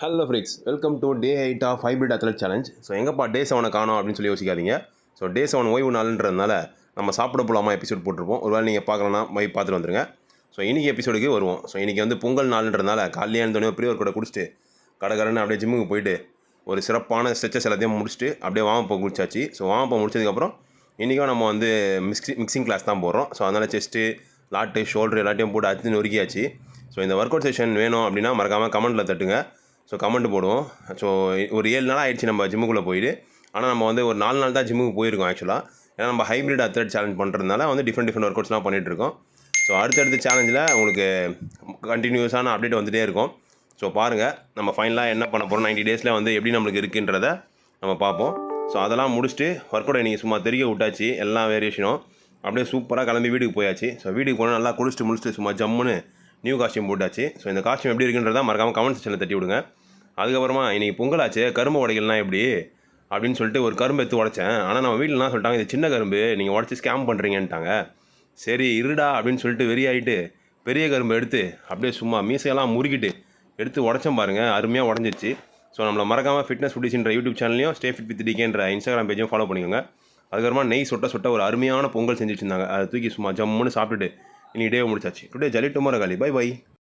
Hello freaks, welcome to day 8 of hybrid athlete challenge. So எங்கப்பா day 7 காணோம் அப்படின்னு சொல்லி யோசிக்காதீங்க. ஸோ டே 7 ஓய்வு நாள்ன்றதுனால நம்ம சாப்பிட போகலாமா எபிசோட் போட்டிருப்போம். ஒரு வேளை நீங்கள் பார்க்கலன்னா போய் பார்த்துட்டு வந்துருங்க. ஸோ இன்றைக்கி எபிசோடுக்கு வருவோம். ஸோ இன்றைக்கி வந்து பொங்கல் நாள்ன்றதுனால காலையிலே எழுந்தோடனே ப்ரீ ஒர்க் கூட குடிச்சிட்டு கடற்கரைன்னு அப்படியே ஜிம்முக்கு போயிட்டு ஒரு சிறப்பான ஸ்ட்ரெச்சஸ் எல்லாத்தையும் முடிச்சுட்டு அப்படியே வாமப்போ குடிச்சாச்சு. ஸோ வாமப்போ முடிச்சதுக்கப்புறம் இன்றைக்கும் நம்ம வந்து மிக்சிங் கிளாஸ் தான் போடுறோம். ஸோ அதனால் செஸ்ட்டு, லாட்டு, ஷோல்டர் எல்லாத்தையும் போட்டு அடித்து நொறுக்கியாச்சு. ஸோ இந்த ஒர்க் அவுட் செஷன் வேணும் அப்படின்னா மறக்காமல் கமெண்ட்டில் தட்டுங்க. ஸோ கமெண்ட் போடுவோம். ஸோ ஒரு 7 நாள் ஆகிடுச்சு நம்ம ஜிம்முக்குள்ளே போயிட்டு. ஆனால் நம்ம வந்து ஒரு 4 நாள் தான் ஜிம்முக்கு போயிருக்கோம் ஆக்சுவலாக. ஏன்னா நம்ம ஹைப்ரிட் அத்லெட் சேலஞ்ச் பண்ணுறதுனால வந்து டிஃப்ரெண்ட் ஒர்க் அவுட்ஸ்லாம் பண்ணிகிட்ருக்கோம். ஸோ அடுத்தடுத்த சேலஞ்சில் உங்களுக்கு கண்டினியூஸான அப்டேட் வந்துகிட்டே இருக்கும். ஸோ பாருங்கள், நம்ம ஃபைனலாக என்ன பண்ண போகிறோம் 90 டேஸில் வந்து எப்படி நம்மளுக்கு இருக்குன்றதை நம்ம பார்ப்போம். ஸோ அதெல்லாம் முடிச்சுட்டு ஒர்க் அவுட் இன்றைக்கி சும்மா தெரிய விட்டாச்சு. எல்லா வேரியேஷனும் அப்படியே சூப்பராக கிளம்பி வீட்டுக்கு போயாச்சு. ஸோ வீட்டுக்கு போனால் நல்லா குளிச்சுட்டு முடிச்சுட்டு சும்மா ஜம்முன்னு நியூ காஸ்டியூம் போட்டாச்சு. ஸோ இந்த காஸ்டியூம் எப்படி இருக்குன்றதை மறக்காமல் கமெண்ட் செக்ஷனில் தட்டி விடுங்க. அதுக்கப்புறமா இன்றைக்கி பொங்கலாச்சு, கரும்பு உடைகள்லாம் எப்படி அப்படின்னு சொல்லிட்டு ஒரு கரும்பு எடுத்து உடைச்சேன். ஆனால் நம்ம வீட்டிலலாம் சொல்லிட்டாங்க, இது சின்ன கரும்பு, நீங்கள் உடச்சி ஸ்கேம் பண்ணுறீங்கன்ட்டாங்க. சரி இருடா அப்படின்னு சொல்லிட்டு வெறியாகிட்டு பெரிய கரும்பு எடுத்து அப்படியே சும்மா மீசையெல்லாம் முறுக்கிட்டு எடுத்து உடச்சேன் பாருங்கள், அருமையாக உடஞ்சிச்சு. ஸோ நம்மளை மறக்காமல் ஃபிட்னஸ் ஃபுட்டிஸ்ன்ற யூடியூப் சேனலையும் ஸ்டே ஃபிட் வித் டிகேன்ற இன்ஸ்டாகிராம் பேஜையும் ஃபாலோ பண்ணிக்கோங்க. அதுக்கப்புறமா நெய் சொட்ட ஒரு அருமையான பொங்கல் செஞ்சு வச்சுருந்தாங்க. அதை தூக்கி சும்மா ஜம்முன்னு சாப்பிட்டுட்டு இன்றைக்கி டே முடிச்சாச்சு. டுடே ஜலி டுமாரோ காலி. Bye by.